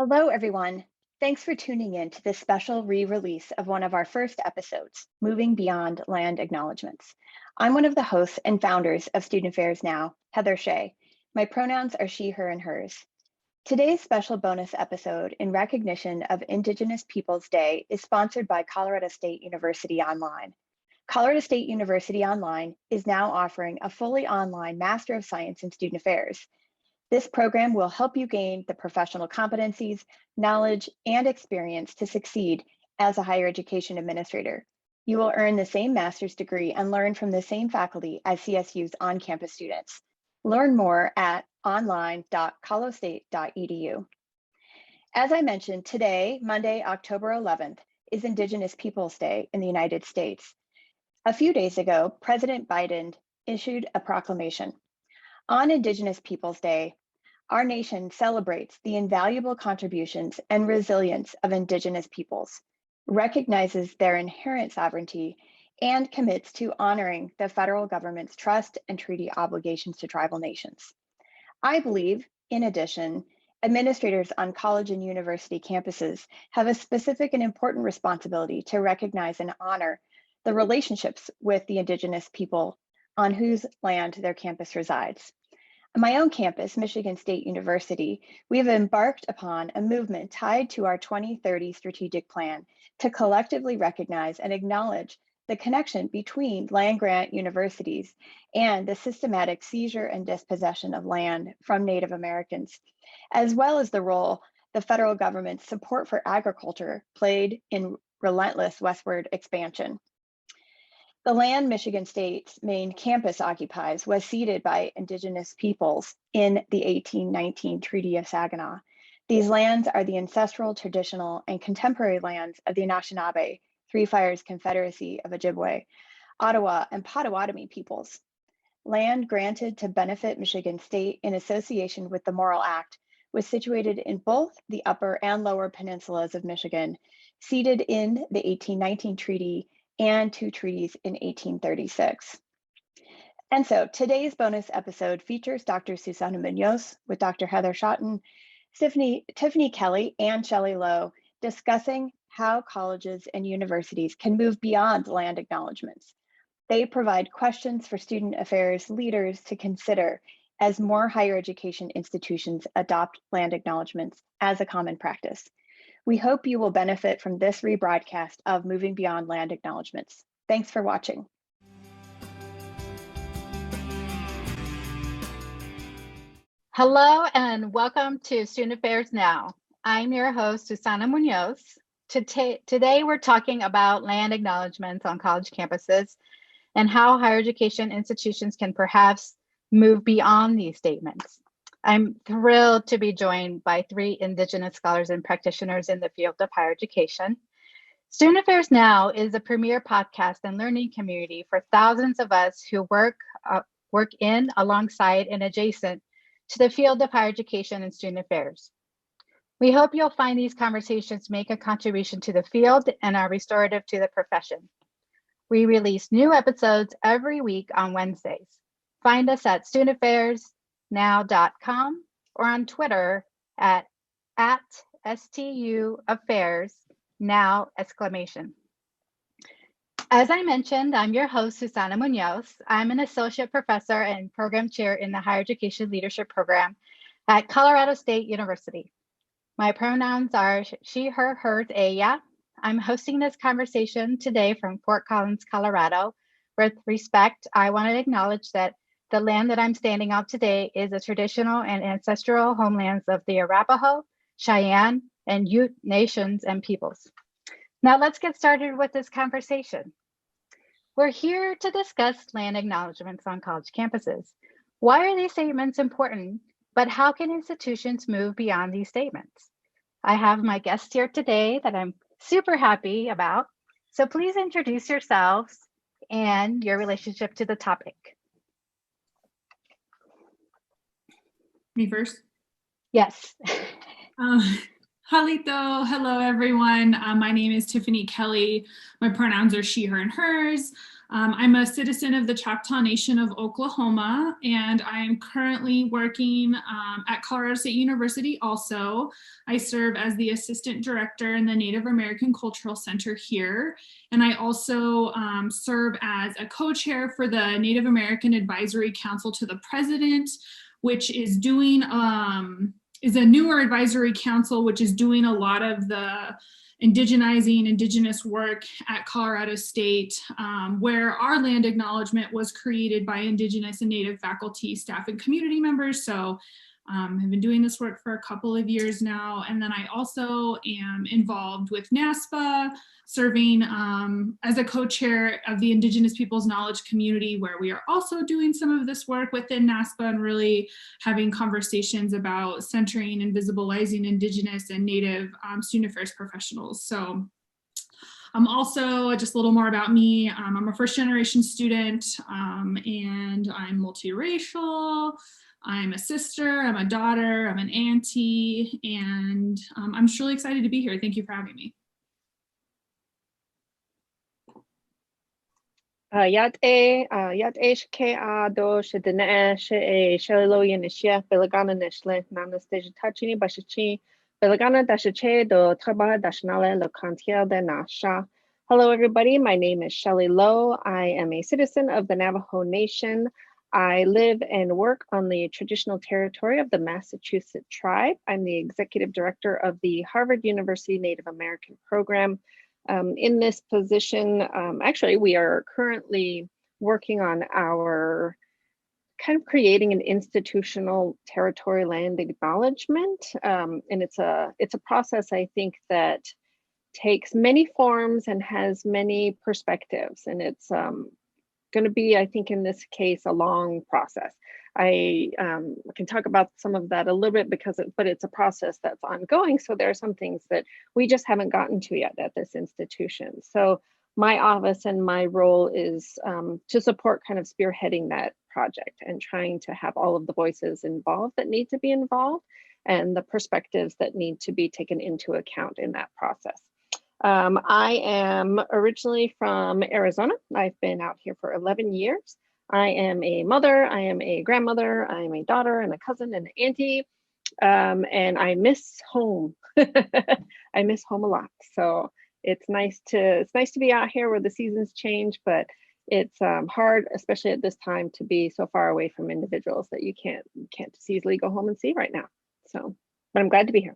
Hello, everyone. Thanks for tuning in to this special re-release of one of our first episodes, Moving Beyond Land Acknowledgements. I'm one of the hosts and founders of Student Affairs Now, Heather Shea. My pronouns are she, her, and hers. Today's special bonus episode in recognition of Indigenous Peoples Day is sponsored by Colorado State University Online. Colorado State University Online is now offering a fully online Master of Science in Student Affairs. This program will help you gain the professional competencies, knowledge, and experience to succeed as a higher education administrator. You will earn the same master's degree and learn from the same faculty as CSU's on-campus students. Learn more at online.colostate.edu. As I mentioned, today, Monday, October 11th, is Indigenous Peoples Day in the United States. A few days ago, President Biden issued a proclamation. On Indigenous Peoples Day, our nation celebrates the invaluable contributions and resilience of Indigenous peoples, recognizes their inherent sovereignty, and commits to honoring the federal government's trust and treaty obligations to tribal nations. I believe, in addition, administrators on college and university campuses have a specific and important responsibility to recognize and honor the relationships with the Indigenous people on whose land their campus resides. On my own campus, Michigan State University, we have embarked upon a movement tied to our 2030 strategic plan to collectively recognize and acknowledge the connection between land-grant universities and the systematic seizure and dispossession of land from Native Americans, as well as the role the federal government's support for agriculture played in relentless westward expansion. The land Michigan State's main campus occupies was ceded by Indigenous peoples in the 1819 Treaty of Saginaw. These lands are the ancestral, traditional, and contemporary lands of the Anishinaabe, Three Fires Confederacy of Ojibwe, Ottawa, and Potawatomi peoples. Land granted to benefit Michigan State in association with the Morrill Act was situated in both the upper and lower peninsulas of Michigan, ceded in the 1819 treaty and two treaties in 1836. And so today's bonus episode features Dr. Susana Munoz with Dr. Heather Schotten, Tiffany Kelly, and Shelley Lowe discussing how colleges and universities can move beyond land acknowledgements. They provide questions for student affairs leaders to consider as more higher education institutions adopt land acknowledgements as a common practice. We hope you will benefit from this rebroadcast of Moving Beyond Land Acknowledgements. Thanks for watching. Hello and welcome to Student Affairs Now. I'm your host, Susana Munoz. Today we're talking about land acknowledgements on college campuses and how higher education institutions can perhaps move beyond these statements. I'm thrilled to be joined by three Indigenous scholars and practitioners in the field of higher education. Student Affairs Now is a premier podcast and learning community for thousands of us who work in, alongside, and adjacent to the field of higher education and student affairs. We hope you'll find these conversations make a contribution to the field and are restorative to the profession. We release new episodes every week on Wednesdays. Find us at studentaffairsnow.com or on Twitter at @STUAffairsNow! As I mentioned, I'm your host, Susana Munoz. I'm an associate professor and program chair in the Higher Education Leadership Program at Colorado State University. My pronouns are she, her, hers, ella. I'm hosting this conversation today from Fort Collins, Colorado. With respect, I want to acknowledge that the land that I'm standing on today is the traditional and ancestral homelands of the Arapaho, Cheyenne, and Ute nations and peoples. Now let's get started with this conversation. We're here to discuss land acknowledgements on college campuses. Why are these statements important, but how can institutions move beyond these statements? I have my guests here today that I'm super happy about. So please introduce yourselves and your relationship to the topic. Me first? Yes. Halito, hello everyone. My name is Tiffany Kelly. My pronouns are she, her, and hers. I'm a citizen of the Choctaw Nation of Oklahoma, and I'm currently working at Colorado State University also. I serve as the Assistant Director in the Native American Cultural Center here, and I also serve as a co-chair for the Native American Advisory Council to the President, which is doing, is a newer advisory council, which is doing a lot of the indigenizing Indigenous work at Colorado State, where our land acknowledgement was created by Indigenous and Native faculty, staff, and community members. So I've been doing this work for a couple of years now. And then I also am involved with NASPA, serving as a co-chair of the Indigenous Peoples Knowledge Community, where we are also doing some of this work within NASPA and really having conversations about centering and visibilizing Indigenous and Native student affairs professionals. So I'm also, just a little more about me, I'm a first generation student and I'm multiracial. I'm a sister, I'm a daughter, I'm an auntie, and I'm just really excited to be here. Thank you for having me. Yat shke do shedene she shalilo yenishia belagana neshle nana stage tachini bashichi belagana dashache do traba dashnale lo kantia de nasha. Hello everybody, my name is Shelley Lowe. I am a citizen of the Navajo Nation. I live and work on the traditional territory of the Massachusetts tribe. I'm the executive director of the Harvard University Native American program. In this position, actually, we are currently working on our kind of creating an institutional territory land acknowledgement. And it's a process, I think, that takes many forms and has many perspectives. And it's going to be, I think, in this case, a long process. I can talk about some of that a little bit but it's a process that's ongoing. So there are some things that we just haven't gotten to yet at this institution. So my office and my role is to support kind of spearheading that project and trying to have all of the voices involved that need to be involved and the perspectives that need to be taken into account in that process. I am originally from Arizona. I've been out here for 11 years. I am a mother, I am a grandmother, I am a daughter and a cousin and an auntie, and I miss home. I miss home a lot. So it's nice to be out here where the seasons change, but it's hard, especially at this time, to be so far away from individuals that you can't just easily go home and see right now. So, but I'm glad to be here.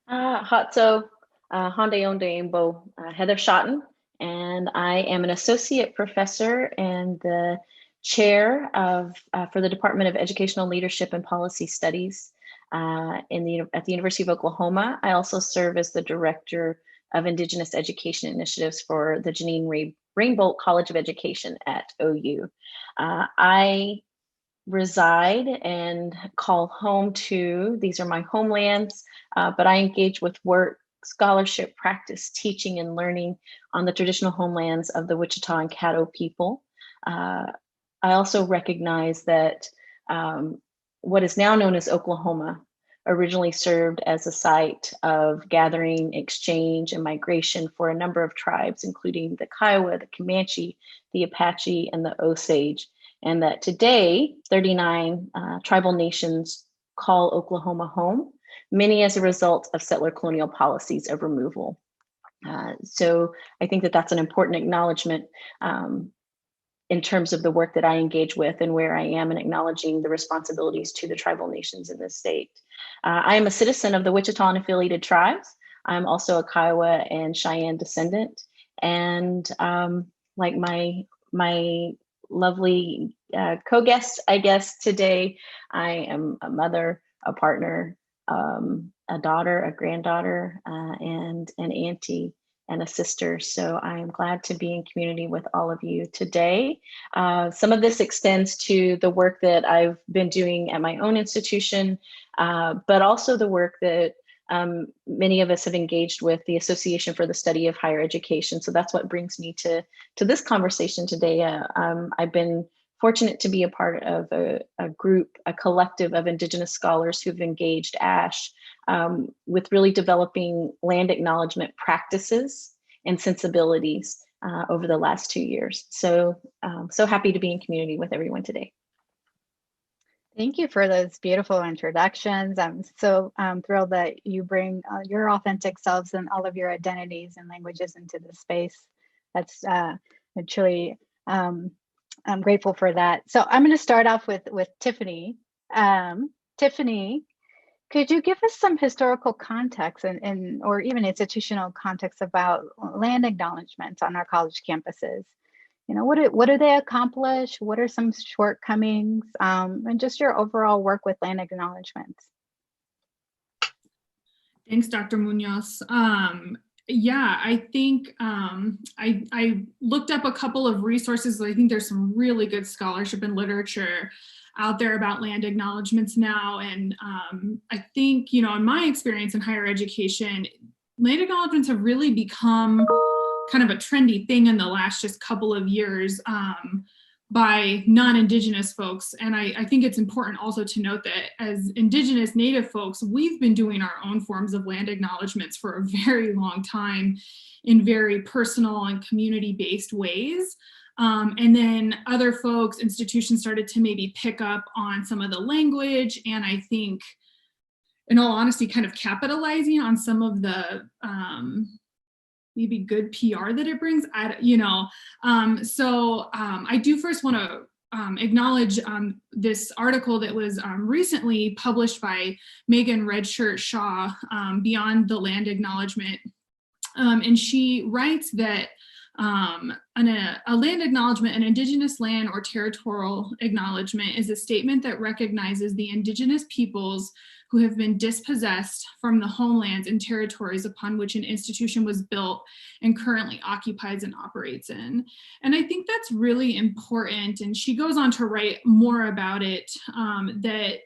Hatso Honda Yonde Heather Schotten, and I am an associate professor and the chair of for the Department of Educational Leadership and Policy Studies at the University of Oklahoma. I also serve as the director of Indigenous Education Initiatives for the Janine Rainbolt College of Education at OU. I reside and call home to, these are my homelands, but I engage with work, scholarship, practice, teaching, and learning on the traditional homelands of the Wichita and Caddo people. I also recognize that what is now known as Oklahoma originally served as a site of gathering, exchange, and migration for a number of tribes, including the Kiowa, the Comanche, the Apache, and the Osage, and that today 39 tribal nations call Oklahoma home, many as a result of settler colonial policies of removal. So I think that that's an important acknowledgement in terms of the work that I engage with and where I am in acknowledging the responsibilities to the tribal nations in this state. I am a citizen of the Wichita and affiliated tribes. I'm also a Kiowa and Cheyenne descendant. And like my lovely co-guest, I guess today, I am a mother, a partner, a daughter, a granddaughter, and an auntie and a sister. So I am glad to be in community with all of you today. Some of this extends to the work that I've been doing at my own institution, but also the work that many of us have engaged with the Association for the Study of Higher Education. So that's what brings me to this conversation today. I've been fortunate to be a part of a group, a collective of Indigenous scholars who've engaged ASH with really developing land acknowledgement practices and sensibilities over the last 2 years. So, so happy to be in community with everyone today. Thank you for those beautiful introductions. I'm so thrilled that you bring your authentic selves and all of your identities and languages into the space. That's truly, I'm grateful for that. So I'm going to start off with Tiffany. Tiffany, could you give us some historical context and or even institutional context about land acknowledgements on our college campuses? You know, what do they accomplish? What are some shortcomings? And just your overall work with land acknowledgements. Thanks, Dr. Munoz. Yeah, I think I looked up a couple of resources. I think there's some really good scholarship and literature out there about land acknowledgements now. And I think, you know, in my experience in higher education, land acknowledgements have really become kind of a trendy thing in the last just couple of years by non-Indigenous folks. And I think it's important also to note that as Indigenous Native folks, we've been doing our own forms of land acknowledgements for a very long time in very personal and community-based ways. And then other folks, institutions started to maybe pick up on some of the language, and I think, in all honesty, kind of capitalizing on some of the maybe good PR that it brings. I do first want to acknowledge this article that was recently published by Megan Redshirt Shaw, Beyond the Land Acknowledgement. And she writes that a land acknowledgement, an Indigenous land or territorial acknowledgement, is a statement that recognizes the Indigenous peoples who have been dispossessed from the homelands and territories upon which an institution was built and currently occupies and operates in. And I think that's really important. And she goes on to write more about it, that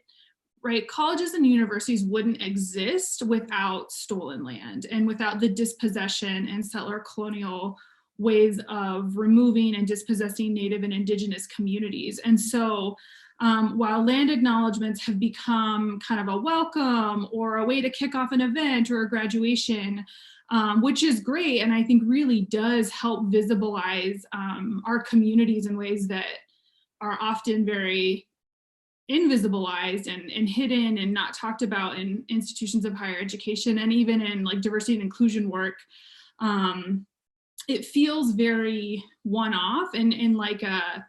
colleges and universities wouldn't exist without stolen land and without the dispossession and settler colonial ways of removing and dispossessing Native and Indigenous communities. And so while land acknowledgements have become kind of a welcome or a way to kick off an event or a graduation, which is great, and I think really does help visibilize our communities in ways that are often very invisibilized and hidden and not talked about in institutions of higher education and even in like diversity and inclusion work, it feels very one-off and like a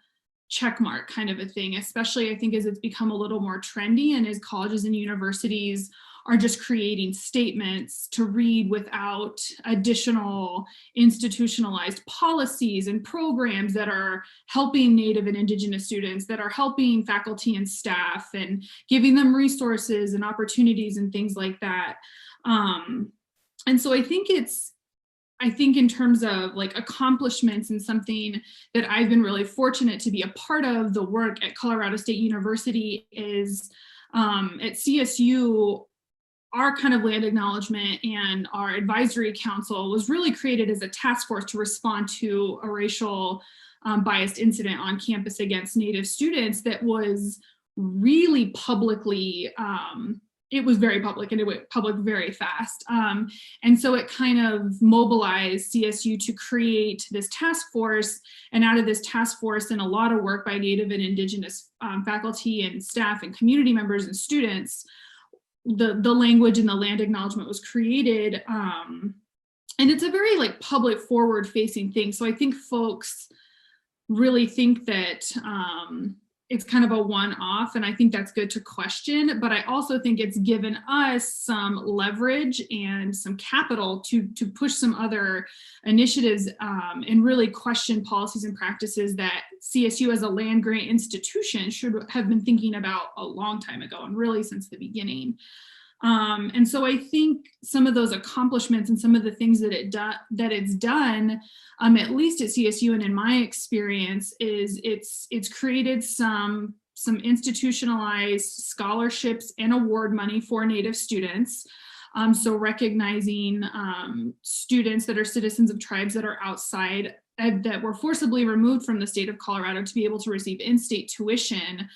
checkmark kind of a thing, especially I think as it's become a little more trendy and as colleges and universities are just creating statements to read without additional institutionalized policies and programs that are helping Native and Indigenous students, that are helping faculty and staff and giving them resources and opportunities and things like that. And so I think in terms of like accomplishments and something that I've been really fortunate to be a part of the work at Colorado State University is at CSU, our kind of land acknowledgement and our advisory council was really created as a task force to respond to a racial biased incident on campus against Native students that was really publicly, it was very public and it went public very fast. And so it kind of mobilized CSU to create this task force. And out of this task force and a lot of work by Native and Indigenous faculty and staff and community members and students, the language and the land acknowledgement was created. And it's a very like public forward facing thing. So I think folks really think that it's kind of a one-off, and I think that's good to question, but I also think it's given us some leverage and some capital to push some other initiatives and really question policies and practices that CSU as a land grant institution should have been thinking about a long time ago and really since the beginning. And so I think some of those accomplishments and some of the things that it's done, at least at CSU and in my experience, is it's created some institutionalized scholarships and award money for Native students. So recognizing students that are citizens of tribes that are outside that were forcibly removed from the state of Colorado to be able to receive in-state tuition.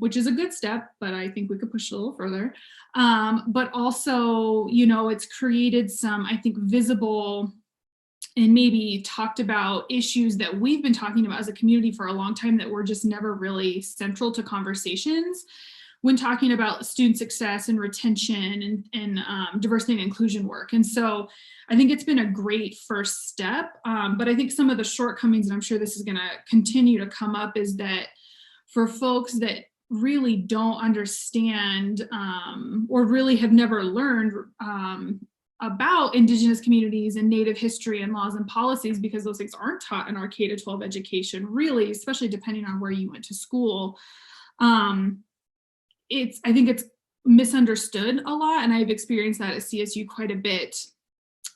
Which is a good step, but I think we could push it a little further. But also, you know, it's created some, I think, visible maybe talked about issues that we've been talking about as a community for a long time that were just never really central to conversations when talking about student success and retention and diversity and inclusion work. And so I think it's been a great first step, but I think some of the shortcomings, and I'm sure this is going to continue to come up, is that for folks that really don't understand or really have never learned about Indigenous communities and Native history and laws and policies, because those things aren't taught in our K-12 education, really, especially depending on where you went to school. I think it's misunderstood a lot, and I've experienced that at CSU quite a bit,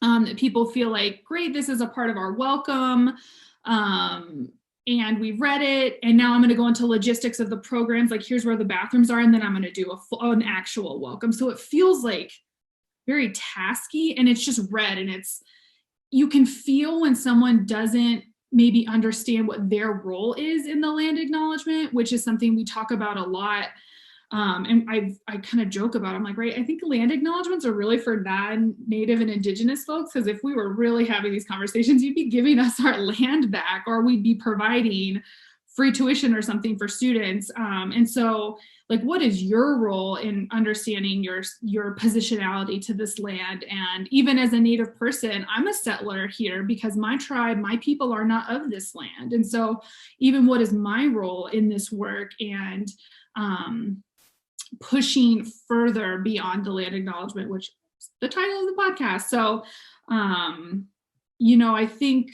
that people feel like, great, this is a part of our welcome, and we've read it, and now I'm going to go into logistics of the programs, like here's where the bathrooms are, and then I'm going to do an actual welcome. So it feels like very tasky, and it's just read, and you can feel when someone doesn't maybe understand what their role is in the land acknowledgement, which is something we talk about a lot. And I kind of joke about it. I'm like, right, I think land acknowledgements are really for non-Native and Indigenous folks, because if we were really having these conversations, you'd be giving us our land back, or we'd be providing free tuition or something for students. And so, like, what is your role in understanding your positionality to this land? And even as a Native person, I'm a settler here because my tribe, my people are not of this land. And so even what is my role in this work, and pushing further beyond the land acknowledgement, which is the title of the podcast. So, I think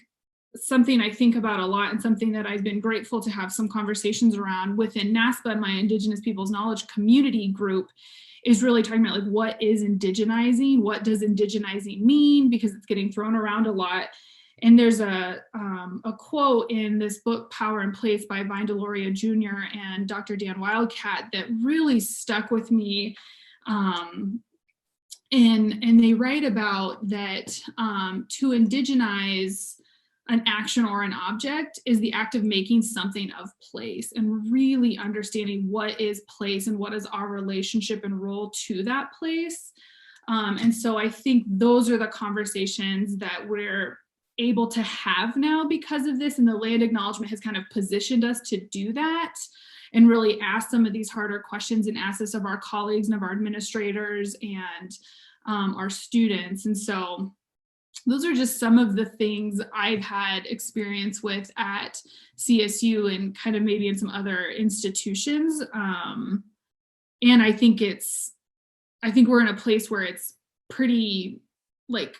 something I think about a lot, and something that I've been grateful to have some conversations around within NASPA, my Indigenous Peoples Knowledge Community group, is really talking about, like, what is indigenizing? What does indigenizing mean? Because it's getting thrown around a lot. And there's a quote in this book, Power and Place, by Vine Deloria Jr. and Dr. Dan Wildcat, that really stuck with me. And they write about that to indigenize an action or an object is the act of making something of place, and really understanding what is place and what is our relationship and role to that place. And so I think those are the conversations that we're able to have now because of this, and the land acknowledgement has kind of positioned us to do that and really ask some of these harder questions, and ask this of our colleagues and of our administrators and our students. And so those are just some of the things I've had experience with at CSU and kind of maybe in some other institutions. And I think we're in a place where it's pretty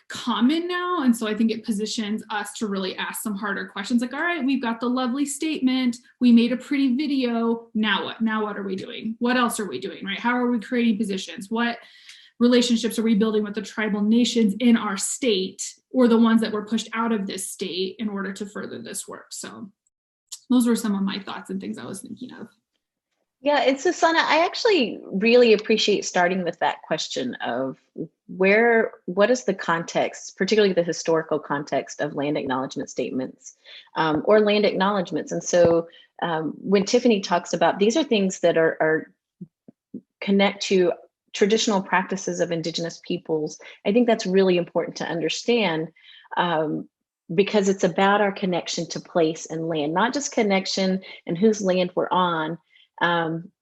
common now. And so I think it positions us to really ask some harder questions, like, all right, we've got the lovely statement, we made a pretty video, now what? Now what are we doing? What else are we doing, right? How are we creating positions? What relationships are we building with the tribal nations in our state, or the ones that were pushed out of this state, in order to further this work? So those were some of my thoughts and things I was thinking of. Yeah, and Susanna, I actually really appreciate starting with that question of what is the context, particularly the historical context of land acknowledgement statements or land acknowledgements. And so when Tiffany talks about, these are things that are connect to traditional practices of Indigenous peoples, I think that's really important to understand, because it's about our connection to place and land, not just connection and whose land we're on,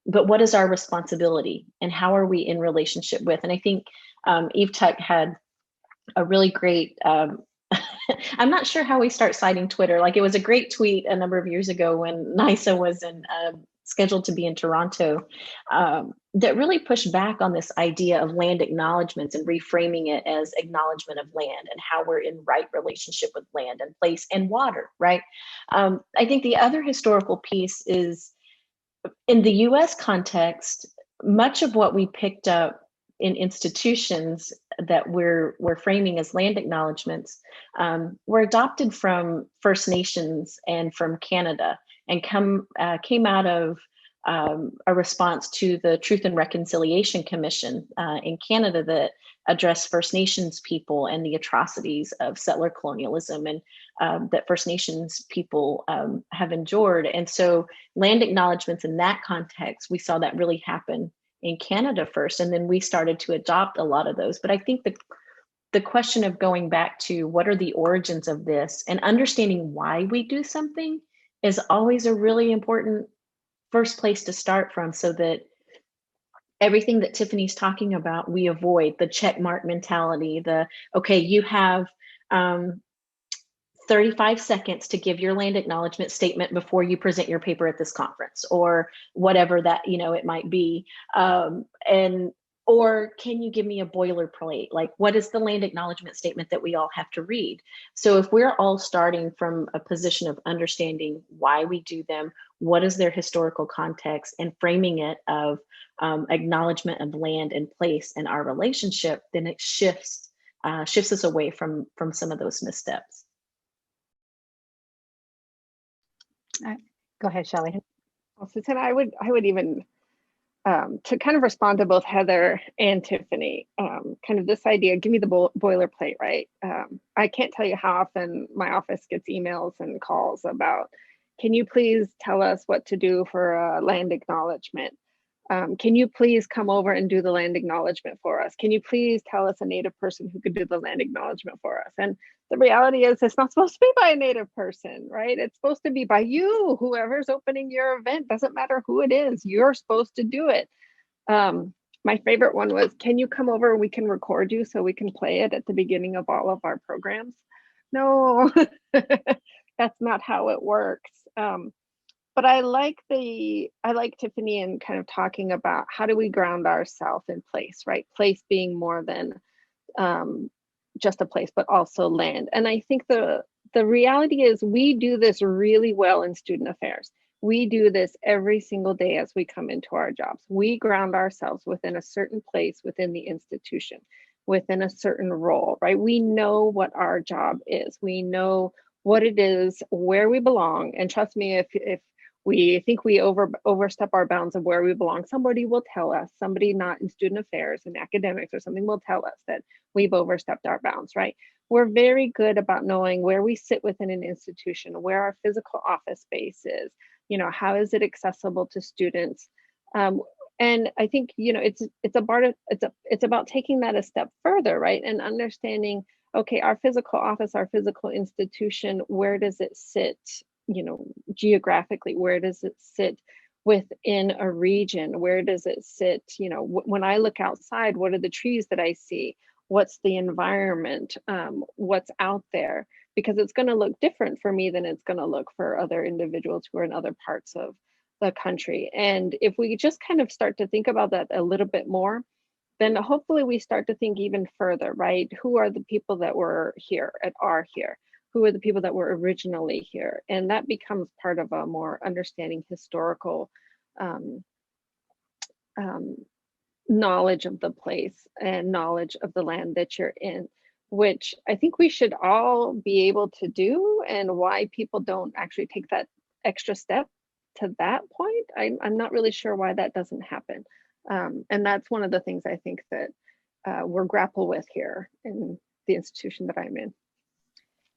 but what is our responsibility and how are we in relationship with? And I think Eve Tuck had a really great, I'm not sure how we start citing Twitter. Like, it was a great tweet a number of years ago when NISA was scheduled to be in Toronto, that really pushed back on this idea of land acknowledgements and reframing it as acknowledgement of land and how we're in right relationship with land and place and water, right? I think the other historical piece is, in the US context, much of what we picked up in institutions that we're framing as land acknowledgements were adopted from First Nations and from Canada, and came out of a response to the Truth and Reconciliation Commission in Canada that addressed First Nations people and the atrocities of settler colonialism, and that First Nations people have endured. And so land acknowledgements in that context, we saw that really happen in Canada first, and then we started to adopt a lot of those. But I think the the question of going back to what are the origins of this and understanding why we do something is always a really important first place to start from, so that everything that Tiffany's talking about, we avoid the check mark mentality, the, okay, you have 35 seconds to give your land acknowledgement statement before you present your paper at this conference, or whatever that, it might be. Or can you give me a boilerplate? Like, what is the land acknowledgement statement that we all have to read? So if we're all starting from a position of understanding why we do them, what is their historical context, and framing it of acknowledgement of land and place and our relationship, then it shifts us away from some of those missteps. Go ahead, Shelley. Well, Susanna, I would even to kind of respond to both Heather and Tiffany, kind of this idea, give me the boilerplate, right? I can't tell you how often my office gets emails and calls about, can you please tell us what to do for a land acknowledgement? Can you please come over and do the land acknowledgement for us? Can you please tell us a Native person who could do the land acknowledgement for us? And the reality is, it's not supposed to be by a Native person, right? It's supposed to be by you, whoever's opening your event. Doesn't matter who it is, you're supposed to do it. My favorite one was, can you come over and we can record you so we can play it at the beginning of all of our programs? No, that's not how it works. But I like Tiffany and kind of talking about how do we ground ourselves in place, right? Place being more than just a place, but also land. And I think the reality is, we do this really well in student affairs. We do this every single day as we come into our jobs. We ground ourselves within a certain place within the institution, within a certain role, right? We know what our job is. We know what it is, where we belong. And trust me, if we think we overstep our bounds of where we belong, somebody will tell us, somebody not in student affairs and academics or something will tell us that we've overstepped our bounds, right? We're very good about knowing where we sit within an institution, where our physical office space is, how is it accessible to students? And I think, it's about taking that a step further, right? And understanding, okay, our physical office, our physical institution, where does it sit? Geographically, where does it sit within a region? Where does it sit? When I look outside, what are the trees that I see? What's the environment? What's out there? Because it's going to look different for me than it's going to look for other individuals who are in other parts of the country. And if we just kind of start to think about that a little bit more, then hopefully we start to think even further, right? Who are the people that were here and are here? Who are the people that were originally here? And that becomes part of a more understanding historical knowledge of the place and knowledge of the land that you're in, which I think we should all be able to do, and why people don't actually take that extra step to that point. I'm not really sure why that doesn't happen. And that's one of the things I think that we're grapple with here in the institution that I'm in.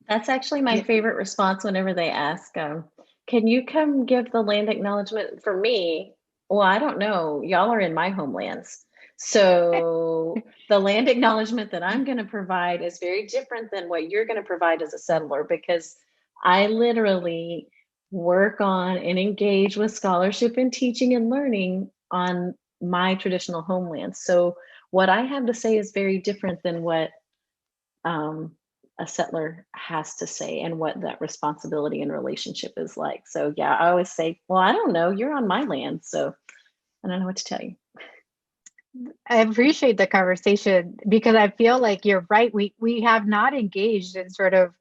That's actually my favorite response whenever they ask, can you come give the land acknowledgement for me? Well, I don't know. Y'all are in my homelands. So the land acknowledgement that I'm going to provide is very different than what you're going to provide as a settler, because I literally work on and engage with scholarship and teaching and learning on my traditional homeland. So what I have to say is very different than what a settler has to say, and what that responsibility and relationship is like. So yeah, I always say, well, I don't know, you're on my land, so I don't know what to tell you. I appreciate the conversation, because I feel like you're right. We have not engaged in sort of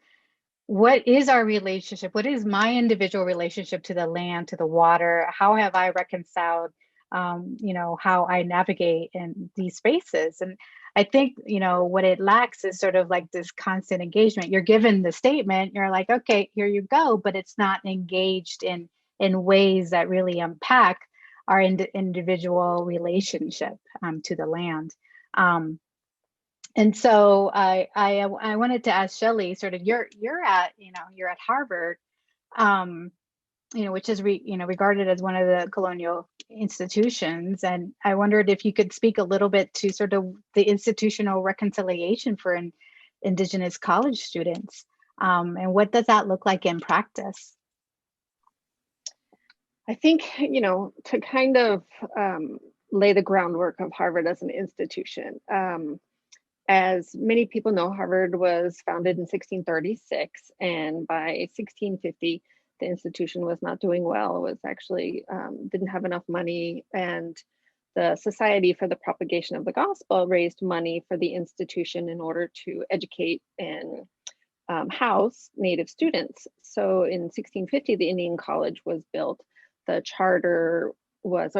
what is our relationship? What is my individual relationship to the land, to the water? How have I reconciled, how I navigate in these spaces? And I think, what it lacks is sort of like this constant engagement. You're given the statement, you're like, okay, here you go, but it's not engaged in ways that really unpack our individual relationship to the land. And so I wanted to ask Shelley, sort of you're at Harvard, which is regarded as one of the colonial institutions, and I wondered if you could speak a little bit to sort of the institutional reconciliation for Indigenous college students? And what does that look like in practice? I think, to kind of lay the groundwork of Harvard as an institution. As many people know, Harvard was founded in 1636, and by 1650, the institution was not doing well. It was actually didn't have enough money, and the Society for the Propagation of the Gospel raised money for the institution in order to educate and house Native students. So in 1650, the Indian College was built. The charter was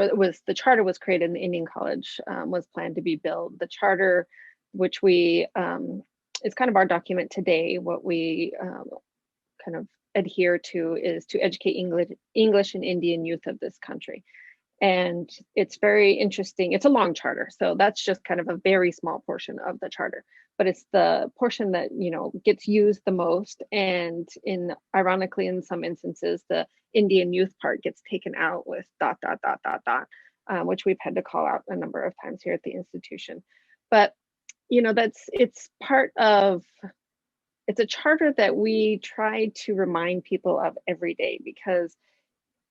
created, and the Indian College was planned to be built. The charter, which we is kind of our document today, what we kind of adhere to is to educate English and Indian youth of this country. And it's very interesting. It's a long charter, so that's just kind of a very small portion of the charter, but it's the portion that gets used the most. And ironically, in some instances, the Indian youth part gets taken out with ... which we've had to call out a number of times here at the institution. But it's a charter that we try to remind people of every day, because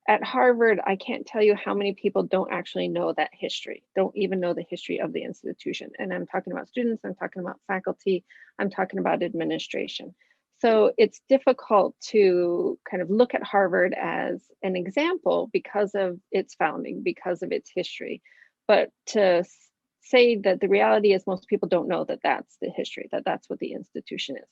at Harvard, I can't tell you how many people don't actually know that history, don't even know the history of the institution. And I'm talking about students, I'm talking about faculty, I'm talking about administration. So it's difficult to kind of look at Harvard as an example because of its founding, because of its history. But to say that the reality is most people don't know that that's the history, that that's what the institution is.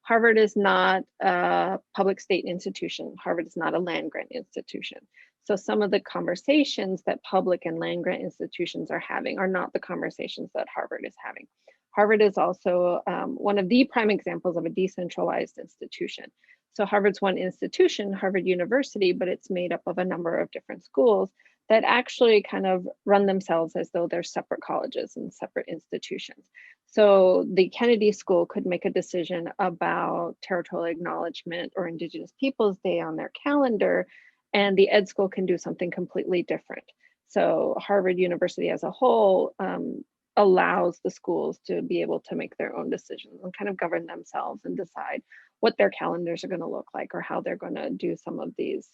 Harvard is not a public state institution. Harvard is not a land grant institution. So some of the conversations that public and land grant institutions are having are not the conversations that Harvard is having. Harvard is also one of the prime examples of a decentralized institution. So Harvard's one institution, Harvard University, but it's made up of a number of different schools that actually kind of run themselves as though they're separate colleges and separate institutions. So the Kennedy School could make a decision about territorial acknowledgement or Indigenous Peoples Day on their calendar, and the Ed School can do something completely different. So Harvard University as a whole allows the schools to be able to make their own decisions and kind of govern themselves and decide what their calendars are going to look like or how they're going to do some of these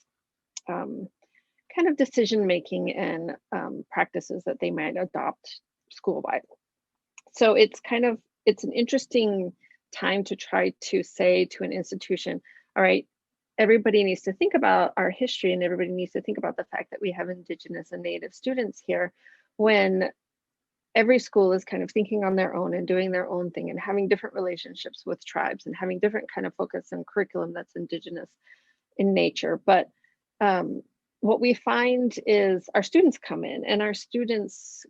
kind of decision making and practices that they might adopt school-wide. So it's an interesting time to try to say to an institution, all right, everybody needs to think about our history and everybody needs to think about the fact that we have Indigenous and Native students here, when every school is kind of thinking on their own and doing their own thing and having different relationships with tribes and having different kind of focus and curriculum that's Indigenous in nature. But what we find is our students come in and our students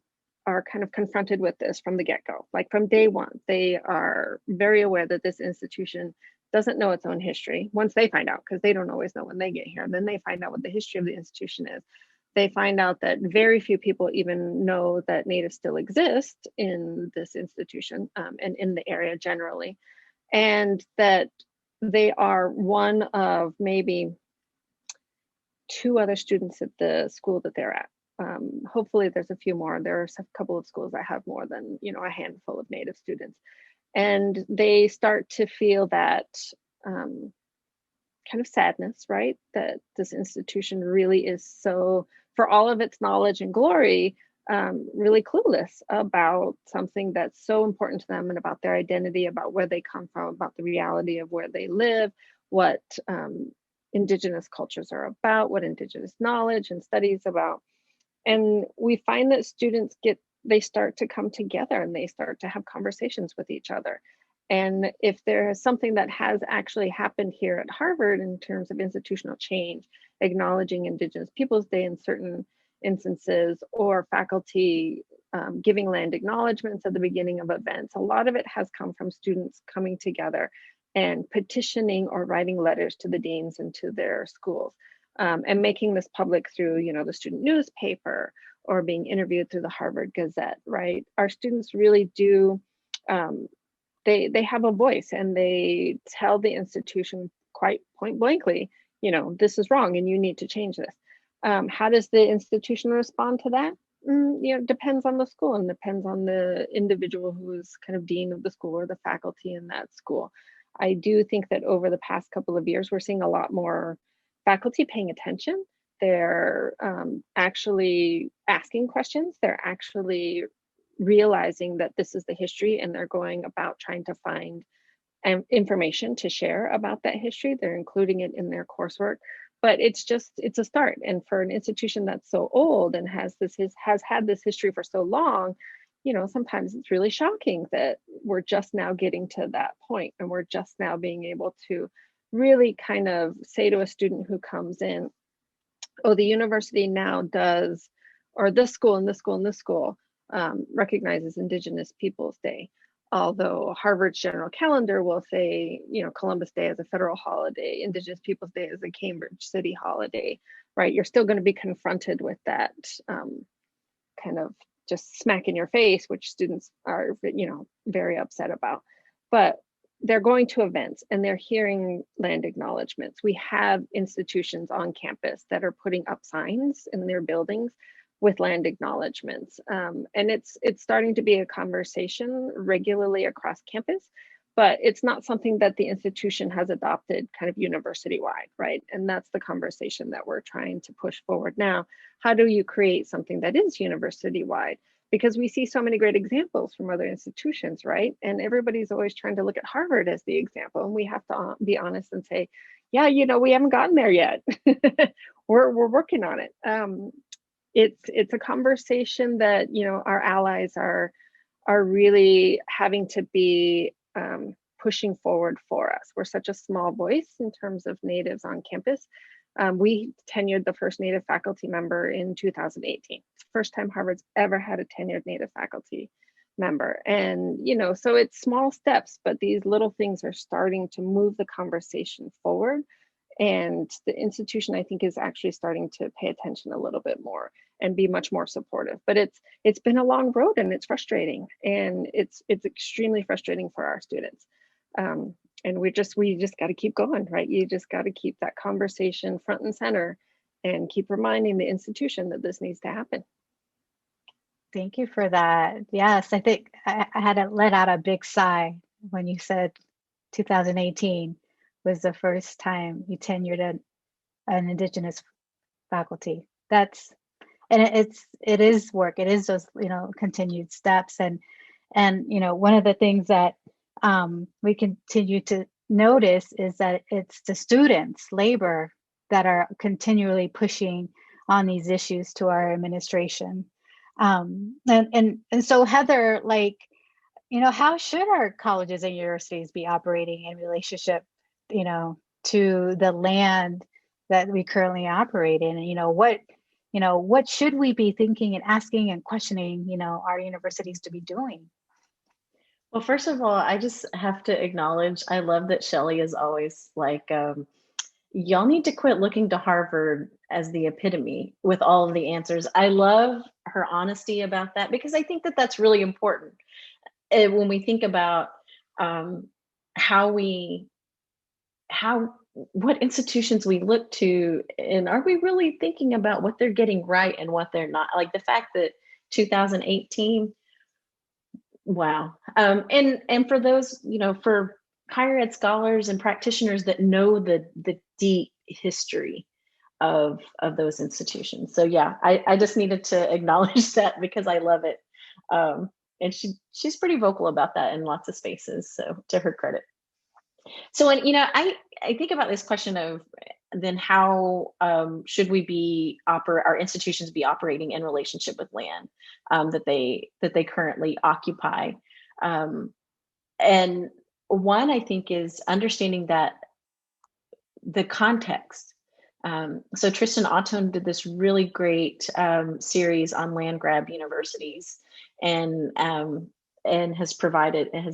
are kind of confronted with this from the get-go. Like from day one, they are very aware that this institution doesn't know its own history. Once they find out, because they don't always know when they get here, then they find out what the history of the institution is. They find out that very few people even know that Natives still exist in this institution and in the area generally. And that they are one of maybe 2 other students at the school that they're at. Hopefully there's a few more. There are a couple of schools that have more than a handful of Native students. And they start to feel that kind of sadness, right? That this institution really is so, for all of its knowledge and glory, really clueless about something that's so important to them and about their identity, about where they come from, about the reality of where they live, what Indigenous cultures are about, what Indigenous knowledge and studies about. And we find that students they start to come together and they start to have conversations with each other. And if there is something that has actually happened here at Harvard in terms of institutional change, acknowledging Indigenous Peoples Day in certain instances, or faculty giving land acknowledgements at the beginning of events, a lot of it has come from students coming together and petitioning or writing letters to the deans and to their schools, and making this public through, the student newspaper or being interviewed through the Harvard Gazette, right? Our students really do, they have a voice and they tell the institution quite point blankly, this is wrong and you need to change this. How does the institution respond to that? Depends on the school and depends on the individual who's kind of dean of the school or the faculty in that school. I do think that over the past couple of years, we're seeing a lot more faculty paying attention. They're actually asking questions. They're actually realizing that this is the history, and they're going about trying to find information to share about that history. They're including it in their coursework, but it's a start. And for an institution that's so old and has had this history for so long, sometimes it's really shocking that we're just now getting to that point, and we're just now being able to really kind of say to a student who comes in, oh, the university now does, or this school and this school and this school recognizes Indigenous Peoples Day. Although Harvard's general calendar will say, Columbus Day is a federal holiday, Indigenous Peoples Day is a Cambridge City holiday, right? You're still going to be confronted with that kind of just smack in your face, which students are, very upset about. But they're going to events and they're hearing land acknowledgements. We have institutions on campus that are putting up signs in their buildings with land acknowledgements. And it's starting to be a conversation regularly across campus, but it's not something that the institution has adopted kind of university-wide, right? And that's the conversation that we're trying to push forward now. How do you create something that is university-wide? Because we see so many great examples from other institutions, right? And everybody's always trying to look at Harvard as the example. And we have to be honest and say, yeah, we haven't gotten there yet. we're working on it. It's a conversation that our allies are really having to be pushing forward for us. We're such a small voice in terms of Natives on campus. We tenured the first Native faculty member in 2018. It's the first time Harvard's ever had a tenured Native faculty member. And so it's small steps, but these little things are starting to move the conversation forward. And the institution, I think, is actually starting to pay attention a little bit more and be much more supportive. But it's been a long road, and it's frustrating, and it's extremely frustrating for our students. And we just got to keep going, right? You just got to keep that conversation front and center, and keep reminding the institution that this needs to happen. Thank you for that. Yes, I think I had to let out a big sigh when you said 2018 was the first time you tenured an Indigenous faculty. And it is work. It is those continued steps, and one of the things that we continue to notice is that it's the students, labor, that are continually pushing on these issues to our administration. And so Heather, how should our colleges and universities be operating in relationship to the land that we currently operate in? And what should we be thinking and asking and questioning our universities to be doing? Well, first of all, I just have to acknowledge, I love that Shelley is always like, y'all need to quit looking to Harvard as the epitome with all of the answers. I love her honesty about that, because I think that that's really important. When we think about what institutions we look to, and are we really thinking about what they're getting right and what they're not? Like the fact that 2018, wow. And for those, for higher ed scholars and practitioners that know the deep history of those institutions. So yeah, I just needed to acknowledge that, because I love it. And she's pretty vocal about that in lots of spaces. So to her credit. So when, I think about this question of then how should our institutions be operating in relationship with land that they currently occupy. And one, I think, is understanding that the context. So Tristan Ottone did this really great series on land grab universities, and has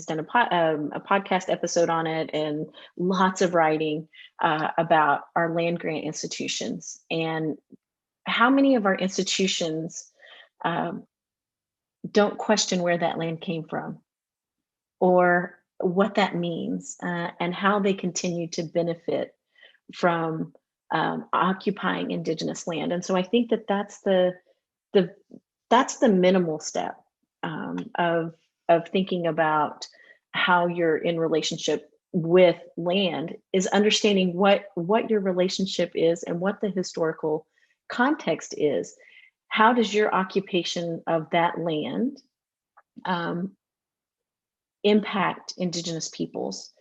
done a podcast episode on it, and lots of writing about our land grant institutions, and how many of our institutions don't question where that land came from, or what that means, and how they continue to benefit from occupying Indigenous land. And so I think that that's the that's the minimal step of thinking about how you're in relationship with land, is understanding what your relationship is and what the historical context is. How does your occupation of that land impact Indigenous peoples?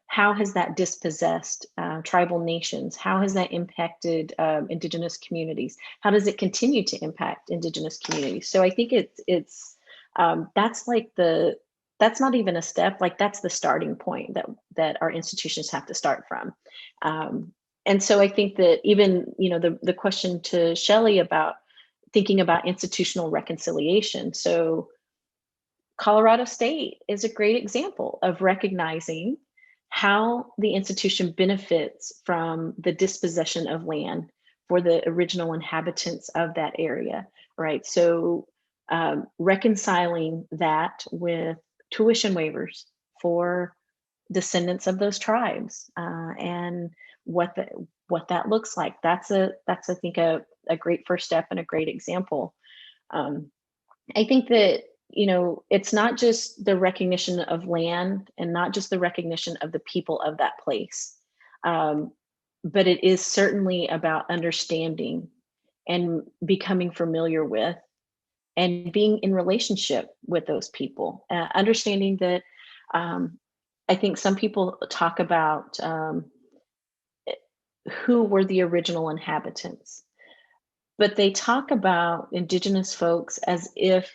How has that dispossessed tribal nations? How has that impacted Indigenous communities? How does it continue to impact Indigenous communities? So I think it's that's like that's not even a step, like that's the starting point that our institutions have to start from. And so I think that even, you know, the question to Shelley about thinking about institutional reconciliation. So Colorado State is a great example of recognizing how the institution benefits from the dispossession of land for the original inhabitants of that area, right? So reconciling that with tuition waivers for descendants of those tribes and what that looks like. That's I think a great first step and a great example. I think that, you know, it's not just the recognition of land and not just the recognition of the people of that place, but it is certainly about understanding and becoming familiar with and being in relationship with those people. Understanding that I think some people talk about who were the original inhabitants, but they talk about Indigenous folks as if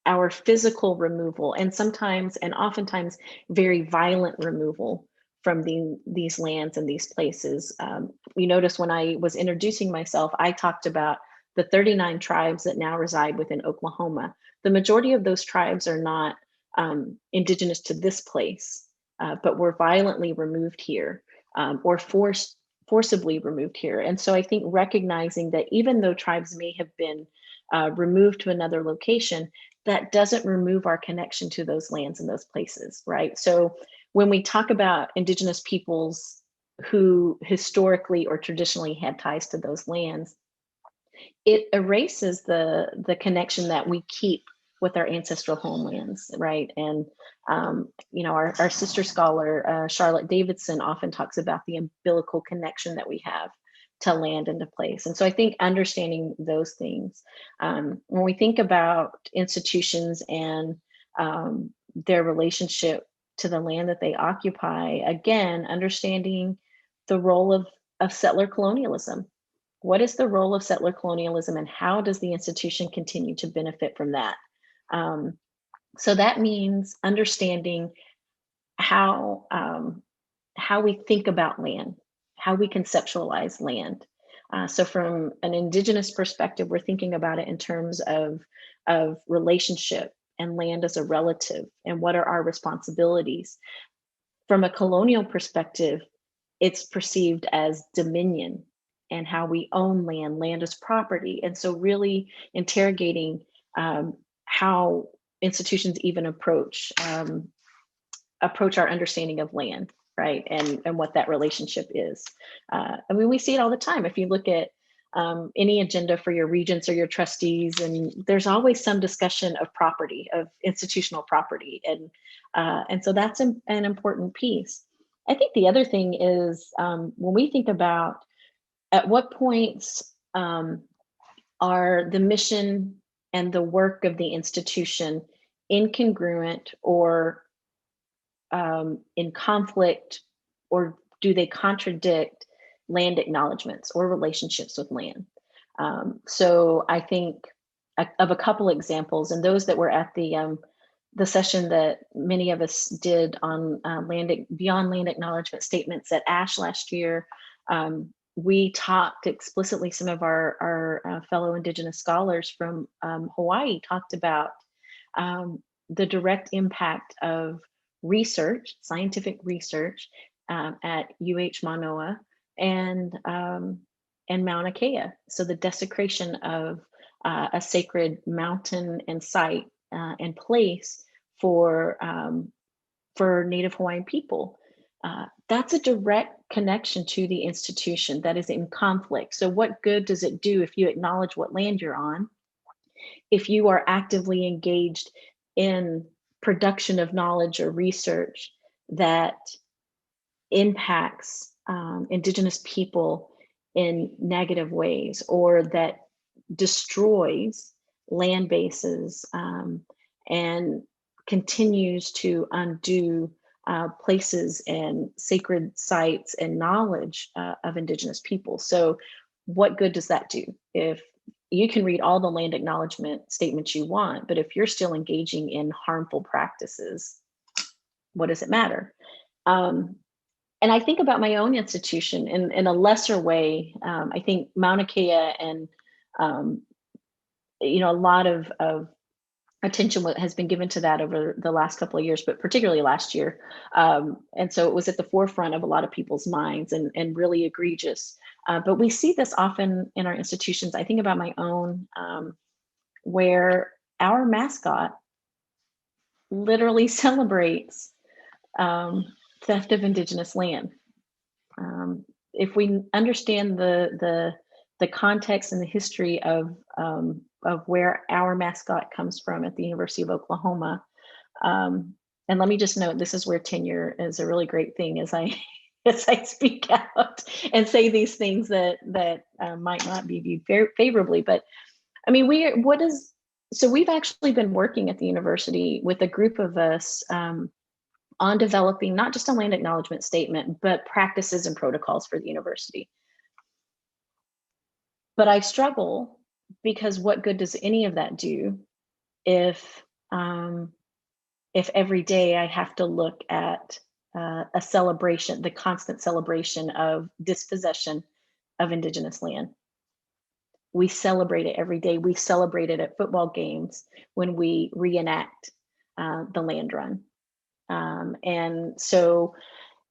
our physical removal, and sometimes and oftentimes very violent removal from these lands and these places. You notice when I was introducing myself, I talked about the 39 tribes that now reside within Oklahoma. The majority of those tribes are not Indigenous to this place, but were violently removed here or forcibly removed here. And so I think recognizing that even though tribes may have been removed to another location, that doesn't remove our connection to those lands and those places, right? So when we talk about Indigenous peoples who historically or traditionally had ties to those lands, it erases the connection that we keep with our ancestral homelands, right? And you know, our sister scholar, Charlotte Davidson, often talks about the umbilical connection that we have to land and to place. And so I think understanding those things, when we think about institutions and their relationship to the land that they occupy, again, understanding the role of settler colonialism. What is the role of settler colonialism and how does the institution continue to benefit from that? So that means understanding how we think about land, how we conceptualize land. So from an Indigenous perspective, we're thinking about it in terms of relationship and land as a relative and what are our responsibilities. From a colonial perspective, it's perceived as dominion and how we own land as property. And so really interrogating how institutions even approach our understanding of land, right? And what that relationship is. I mean, we see it all the time. If you look at any agenda for your regents or your trustees, and there's always some discussion of property, of institutional property. And so that's an important piece. I think the other thing is when we think about at what points are the mission and the work of the institution incongruent or in conflict, or do they contradict land acknowledgements or relationships with land? So I think of a couple examples, and those that were at the session that many of us did on Beyond Land Acknowledgement statements at ASH last year. We talked explicitly, some of our fellow Indigenous scholars from Hawaii talked about the direct impact of research, scientific research at UH Manoa and Mauna Kea. So the desecration of a sacred mountain and site and place for Native Hawaiian people. That's a direct connection to the institution that is in conflict. So what good does it do if you acknowledge what land you're on if you are actively engaged in production of knowledge or research that impacts Indigenous people in negative ways, or that destroys land bases and continues to undo places and sacred sites and knowledge of Indigenous people. So what good does that do? If you can read all the land acknowledgement statements you want, but if you're still engaging in harmful practices, what does it matter? And I think about my own institution in a lesser way. I think Mauna Kea and a lot of attention has been given to that over the last couple of years, but particularly last year. And so it was at the forefront of a lot of people's minds and really egregious. But we see this often in our institutions. I think about my own, where our mascot literally celebrates theft of Indigenous land. If we understand the context and the history of where our mascot comes from at the University of Oklahoma, and let me just note, this is where tenure is a really great thing as I speak out and say these things that might not be viewed very favorably. But I mean, we've actually been working at the university with a group of us on developing not just a land acknowledgement statement, but practices and protocols for the university. But I struggle because what good does any of that do if every day I have to look at a celebration, the constant celebration of dispossession of Indigenous land? We celebrate it every day. We celebrate it at football games when we reenact the land run. And so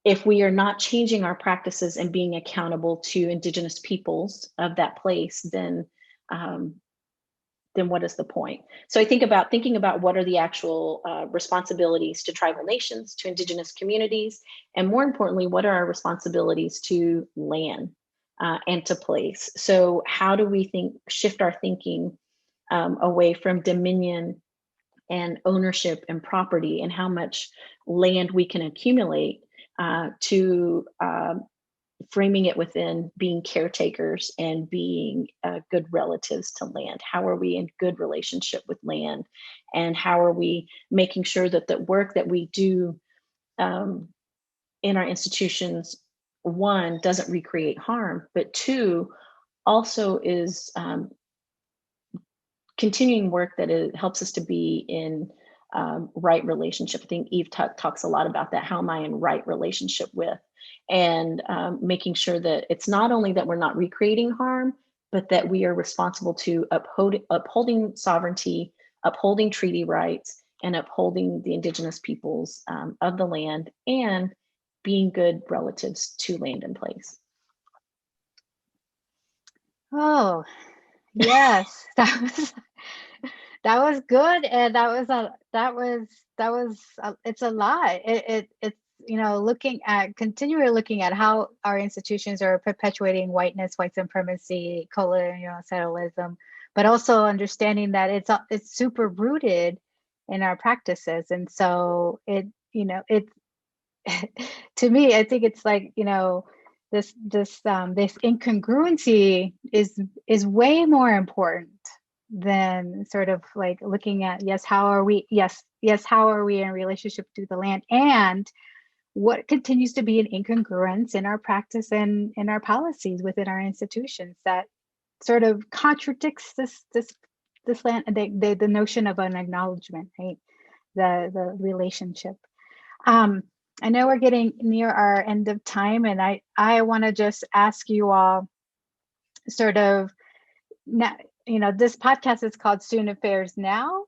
if we are not changing our practices and being accountable to Indigenous peoples of that place, then what is the point? So I think about thinking about what are the actual responsibilities to tribal nations, to Indigenous communities, and more importantly, what are our responsibilities to land and to place? So how do we shift our thinking away from dominion and ownership and property and how much land we can accumulate to framing it within being caretakers and being good relatives to land? How are we in good relationship with land? And how are we making sure that the work that we do in our institutions, one, doesn't recreate harm, but two, also is continuing work that helps us to be in right relationship. I think Eve talks a lot about that. How am I in right relationship with? And making sure that it's not only that we're not recreating harm, but that we are responsible to upholding sovereignty, upholding treaty rights, and upholding the Indigenous peoples of the land, and being good relatives to land and place. Oh, yes, that was good, and it's a lot. It's continually looking at how our institutions are perpetuating whiteness, white supremacy, colonial settlerism, but also understanding that it's super rooted in our practices. And so it to me, I think it's like, this incongruency is way more important than sort of like looking at, how are we in relationship to the land, and what continues to be an incongruence in our practice and in our policies within our institutions that sort of contradicts this land, the notion of an acknowledgement, right? The relationship. I know we're getting near our end of time, and I want to just ask you all sort of, this podcast is called Student Affairs Now.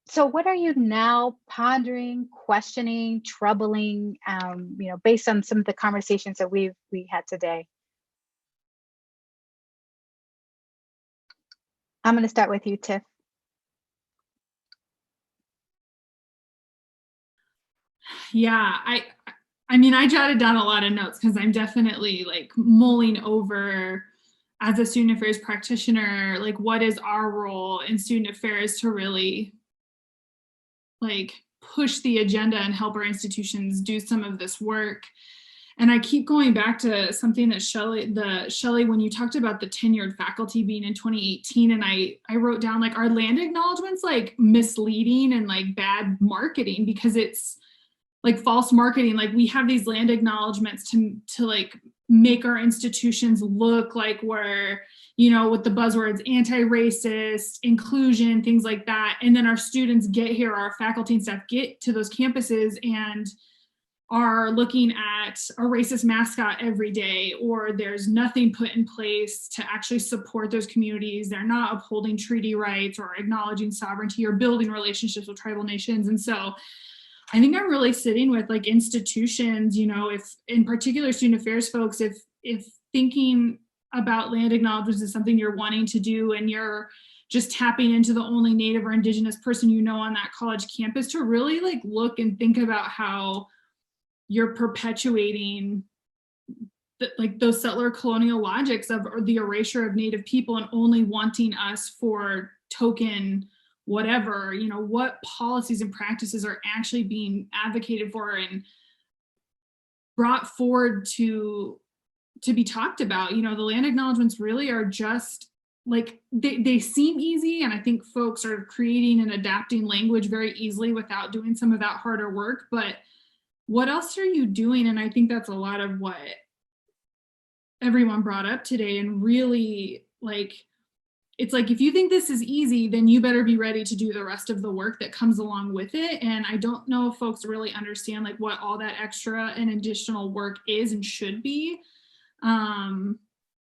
So what are you now pondering, questioning, troubling, based on some of the conversations that we had today? I'm going to start with you, Tiff. Yeah, I mean, I jotted down a lot of notes because I'm definitely like mulling over as a student affairs practitioner, like what is our role in student affairs to really like push the agenda and help our institutions do some of this work. And I keep going back to something that Shelley, when you talked about the tenured faculty being in 2018, and I wrote down like, are land acknowledgements like misleading and like bad marketing, because it's like false marketing. Like we have these land acknowledgements to like make our institutions look like we're, you know, with the buzzwords anti-racist, inclusion, things like that. And then our students get here, our faculty and staff get to those campuses and are looking at a racist mascot every day, or there's nothing put in place to actually support those communities. They're not upholding treaty rights or acknowledging sovereignty or building relationships with tribal nations. And so I think I'm really sitting with like institutions, you know, if in particular student affairs folks, if thinking about land acknowledgements is something you're wanting to do and you're just tapping into the only Native or Indigenous person you know on that college campus, to really like look and think about how you're perpetuating like those settler colonial logics of or the erasure of Native people and only wanting us for token whatever, you know, what policies and practices are actually being advocated for and brought forward to be talked about. You know, the land acknowledgements really are just like, they seem easy, and I think folks are creating and adapting language very easily without doing some of that harder work, but what else are you doing? And I think that's a lot of what everyone brought up today. And really, like, it's like, if you think this is easy, then you better be ready to do the rest of the work that comes along with it. And I don't know if folks really understand like what all that extra and additional work is and should be.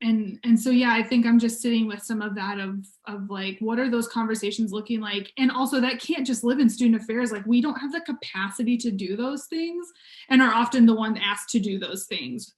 And so, yeah, I think I'm just sitting with some of that of like, what are those conversations looking like? And also that can't just live in student affairs. Like we don't have the capacity to do those things and are often the ones asked to do those things.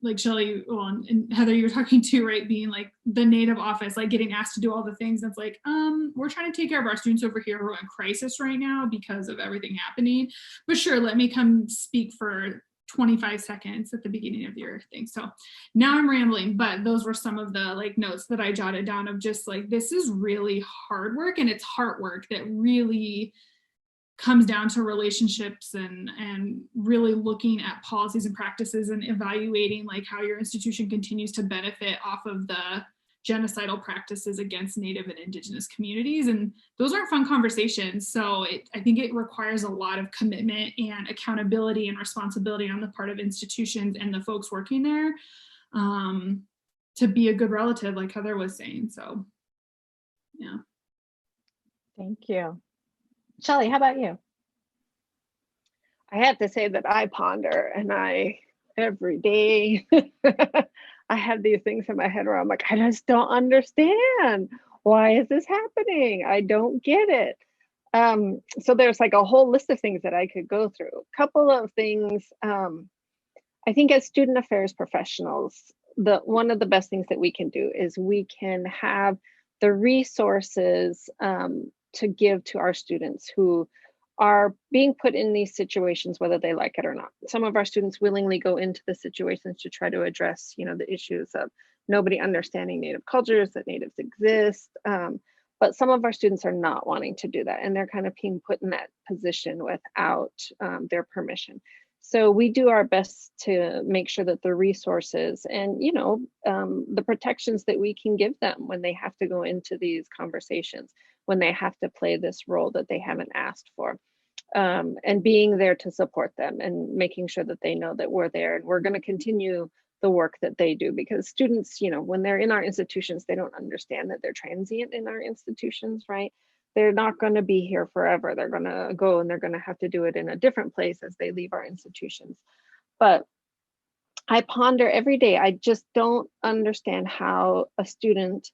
Like Shelley, well, and Heather, you were talking to, right, being like the Native office, like getting asked to do all the things. That's like, we're trying to take care of our students over here who are in crisis right now because of everything happening. But sure, let me come speak for 25 seconds at the beginning of your thing. So now I'm rambling, but those were some of the like notes that I jotted down of just like, this is really hard work, and it's hard work that really comes down to relationships and really looking at policies and practices and evaluating like how your institution continues to benefit off of the genocidal practices against Native and Indigenous communities. And those aren't fun conversations. So I think it requires a lot of commitment and accountability and responsibility on the part of institutions and the folks working there to be a good relative, like Heather was saying. So, yeah. Thank you. Shelley, how about you? I have to say that I ponder, and every day I have these things in my head where I'm like, I just don't understand. Why is this happening? I don't get it. So there's like a whole list of things that I could go through. A couple of things. I think as student affairs professionals, one of the best things that we can do is we can have the resources to give to our students who are being put in these situations, whether they like it or not. Some of our students willingly go into the situations to try to address, you know, the issues of nobody understanding Native cultures, that Natives exist. But some of our students are not wanting to do that, and they're kind of being put in that position without their permission. So we do our best to make sure that the resources and, you know, the protections that we can give them when they have to go into these conversations, when they have to play this role that they haven't asked for, and being there to support them and making sure that they know that we're there and we're going to continue the work that they do. Because students, you know, when they're in our institutions, they don't understand that they're transient in our institutions, right? They're not going to be here forever. They're going to go and they're going to have to do it in a different place as they leave our institutions. But I ponder every day, I just don't understand how a student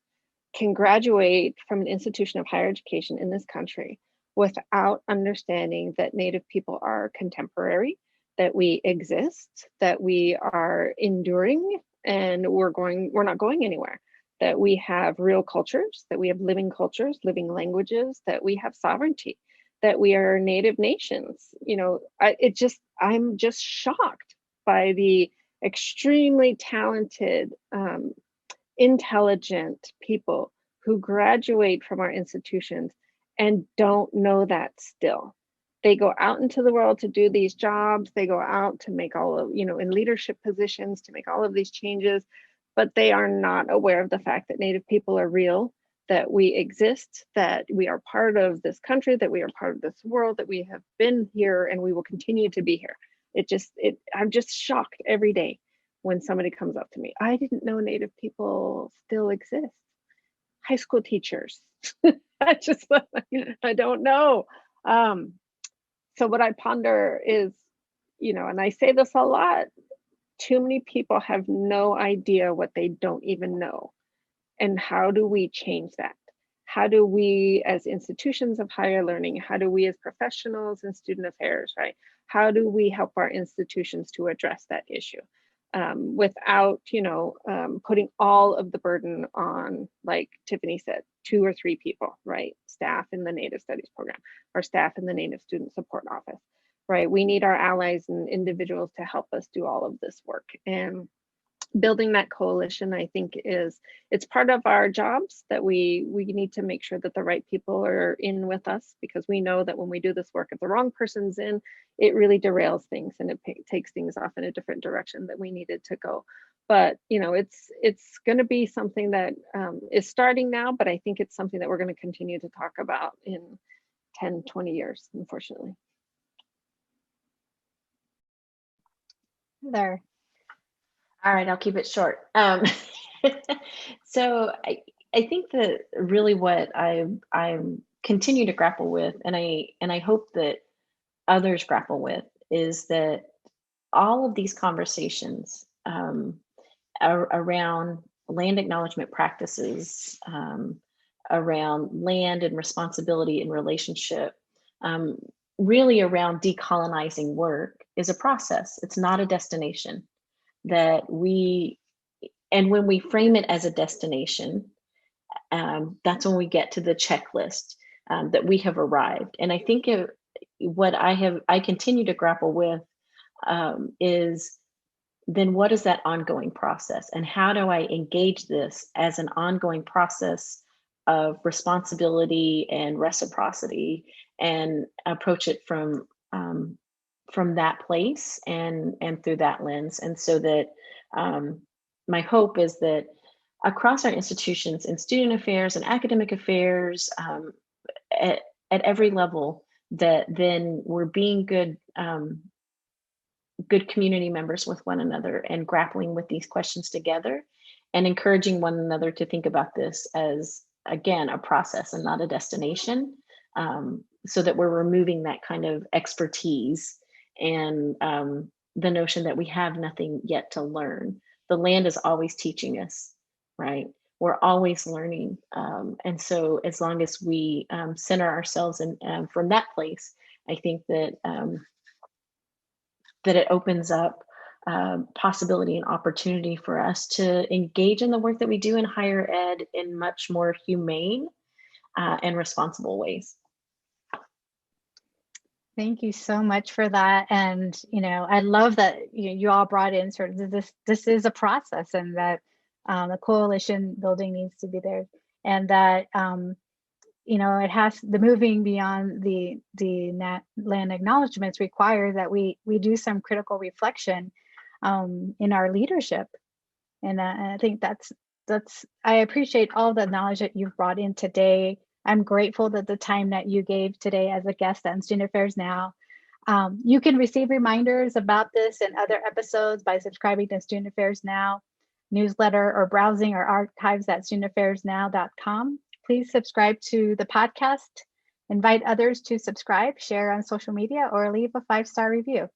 can graduate from an institution of higher education in this country without understanding that Native people are contemporary, that we exist, that we are enduring, and we're not going anywhere. That we have real cultures, that we have living cultures, living languages, that we have sovereignty, that we are Native nations. You know, I'm just shocked by the extremely talented intelligent people who graduate from our institutions and don't know that still. They go out into the world to do these jobs. They go out to make all of, in leadership positions, to make all of these changes, but they are not aware of the fact that Native people are real, that we exist, that we are part of this country, that we are part of this world, that we have been here and we will continue to be here. I'm just shocked every day when somebody comes up to me. I didn't know Native people still exist. High school teachers. I don't know. So what I ponder is, and I say this a lot, too many people have no idea what they don't even know. And how do we change that? How do we, as institutions of higher learning, how do we as professionals in student affairs, right? How do we help our institutions to address that issue without, putting all of the burden on, like Tiffany said, 2 or 3 people, right? Staff in the Native Studies program or staff in the Native Student Support Office, right? We need our allies and individuals to help us do all of this work. And building that coalition, I think, it's part of our jobs, that we need to make sure that the right people are in with us, because we know that when we do this work, if the wrong person's in, it really derails things and it takes things off in a different direction that we needed to go. But it's going to be something that is starting now, but I think it's something that we're going to continue to talk about in 10, 20 years, unfortunately. There. All right, I'll keep it short. So I think that really what I continue to grapple with, and I hope that others grapple with, is that all of these conversations around land acknowledgement practices, around land and responsibility and relationship, really around decolonizing work, is a process. It's not a destination. And when we frame it as a destination, that's when we get to the checklist that we have arrived. And I think what I continue to grapple with is, then what is that ongoing process? And how do I engage this as an ongoing process of responsibility and reciprocity, and approach it from that place and through that lens? And so that my hope is that across our institutions, in student affairs and academic affairs, at every level, that then we're being good community members with one another, and grappling with these questions together, and encouraging one another to think about this as, again, a process and not a destination, so that we're removing that kind of expertise and the notion that we have nothing yet to learn. The land is always teaching us, right? We're always learning. And so as long as we center ourselves and from that place, I think that that it opens up possibility and opportunity for us to engage in the work that we do in higher ed in much more humane and responsible ways. Thank you so much for that. And, I love that you all brought in sort of this is a process, and that the coalition building needs to be there, and that, it has, the moving beyond the land acknowledgements require that we do some critical reflection in our leadership. And I think that's I appreciate all the knowledge that you've brought in today. I'm grateful that the time that you gave today as a guest on Student Affairs Now. You can receive reminders about this and other episodes by subscribing to Student Affairs Now newsletter, or browsing our archives at studentaffairsnow.com. Please subscribe to the podcast, invite others to subscribe, share on social media, or leave a 5-star review.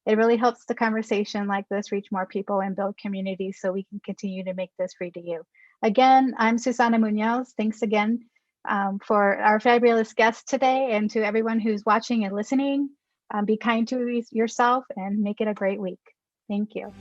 It really helps the conversation like this reach more people and build community, so we can continue to make this free to you. Again, I'm Susana Munoz. Thanks again for our fabulous guests today, and to everyone who's watching and listening. Be kind to yourself and make it a great week. Thank you.